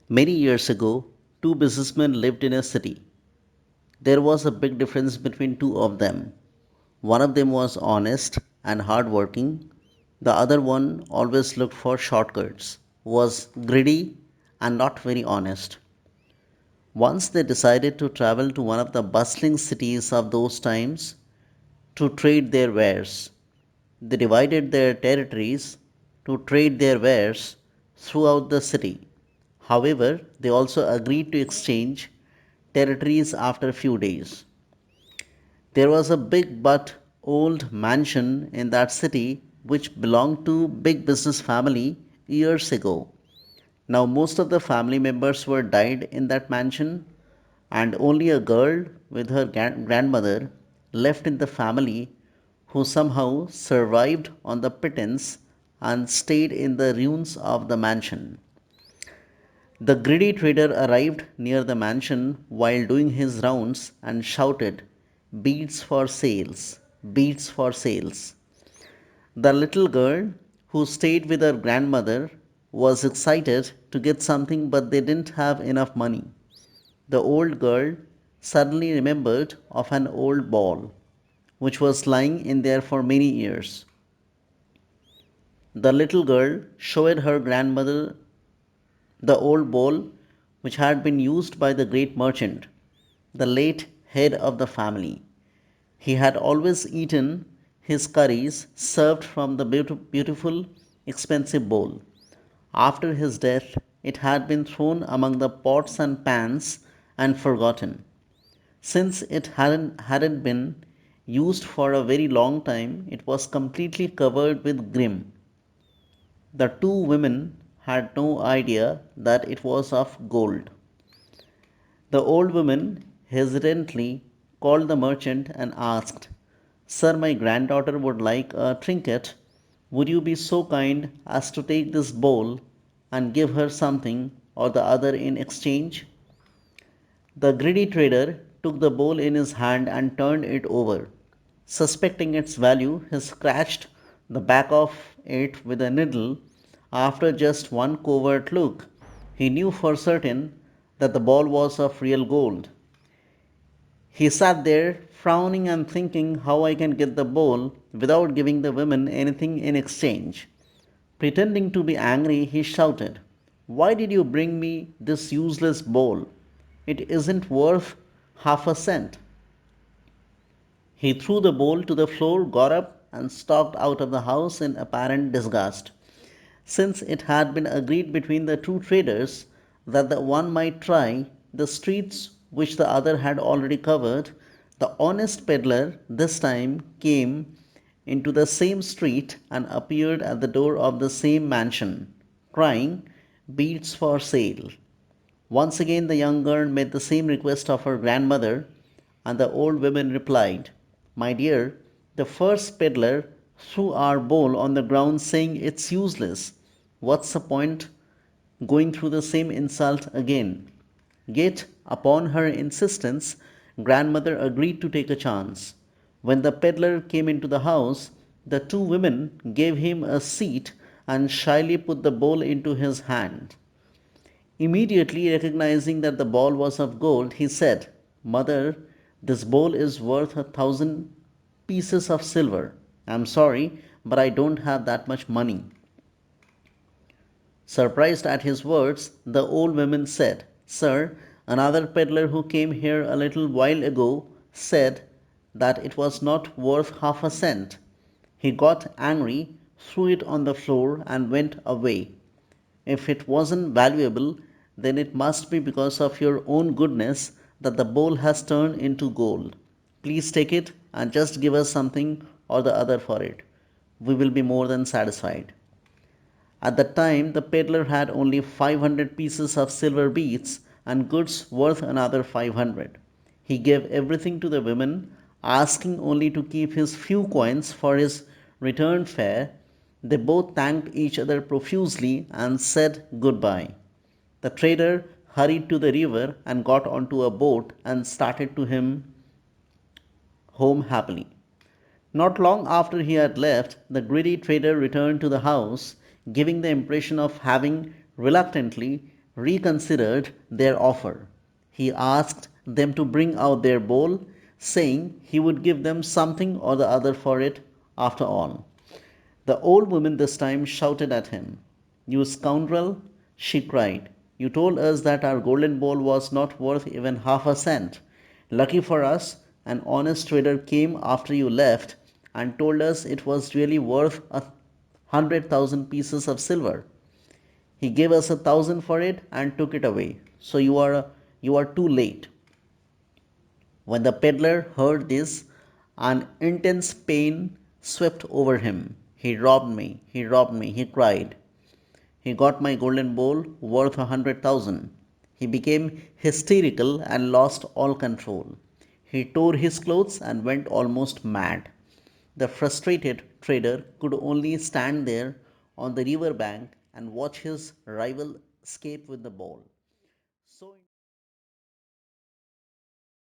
Many years ago, two businessmen lived in a city. There was a big difference between two of them. One of them was honest and hardworking. The other one always looked for shortcuts, was greedy and not very honest. Once they decided to travel to one of the bustling cities of those times to trade their wares. They divided their territories to trade their wares throughout the city. However, they also agreed to exchange territories after a few days. There was a big but old mansion in that city which belonged to big business family years ago. Now most of the family members were died in that mansion and only a girl with her grandmother left in the family who somehow survived on the pittance and stayed in the ruins of the mansion. The greedy trader arrived near the mansion while doing his rounds and shouted, "Beads for sales! Beads for sales!" The little girl, who stayed with her grandmother, was excited to get something, but they didn't have enough money. The old girl suddenly remembered of an old ball which was lying in there for many years. The little girl showed her grandmother the old bowl which had been used by the great merchant, the late head of the family. He had always eaten his curries served from the beautiful, expensive bowl. After his death, it had been thrown among the pots and pans and forgotten. Since it hadn't been used for a very long time, it was completely covered with grime. The two women had no idea that it was of gold. The old woman hesitantly called the merchant and asked, "Sir, my granddaughter would like a trinket. Would you be so kind as to take this bowl and give her something or the other in exchange?" The greedy trader took the bowl in his hand and turned it over. Suspecting its value, he scratched the back of it with a needle. After just one covert look, he knew for certain that the ball was of real gold. He sat there frowning and thinking how I can get the bowl without giving the women anything in exchange. Pretending to be angry, he shouted, "Why did you bring me this useless bowl? It isn't worth half a cent." He threw the bowl to the floor, got up, and stalked out of the house in apparent disgust. Since it had been agreed between the two traders that the one might try the streets which the other had already covered, the honest peddler this time came into the same street and appeared at the door of the same mansion, crying, "Beads for sale." Once again the young girl made the same request of her grandmother, and the old woman replied, "My dear, the first peddler threw our bowl on the ground saying it's useless. What's the point going through the same insult again?" Yet, upon her insistence, grandmother agreed to take a chance. When the peddler came into the house, the two women gave him a seat and shyly put the bowl into his hand. Immediately recognizing that the ball was of gold, he said, "Mother, this bowl is worth 1,000 pieces of silver. I am sorry, but I don't have that much money." Surprised at his words, the old woman said, "Sir, another peddler who came here a little while ago said that it was not worth half a cent. He got angry, threw it on the floor, and went away. If it wasn't valuable, then it must be because of your own goodness that the bowl has turned into gold. Please take it and just give us something or the other for it. We will be more than satisfied." At that time the peddler had only 500 pieces of silver beads and goods worth another 500. He gave everything to the women, asking only to keep his few coins for his return fare. They both thanked each other profusely and said goodbye. The trader hurried to the river and got onto a boat and started to him home happily. Not long after he had left, the greedy trader returned to the house, giving the impression of having reluctantly reconsidered their offer. He asked them to bring out their bowl, saying he would give them something or the other for it after all. The old woman this time shouted at him. "You scoundrel!" she cried. "You told us that our golden bowl was not worth even half a cent. Lucky for us, an honest trader came after you left and told us it was really worth 100,000 pieces of silver. He gave us 1,000 for it and took it away. So you are too late." When the peddler heard this, an intense pain swept over him. "He robbed me! He robbed me!" he cried. "He got my golden bowl worth 100,000." He became hysterical and lost all control. He tore his clothes and went almost mad. The frustrated trader could only stand there on the river bank and watch his rival escape with the bowl. So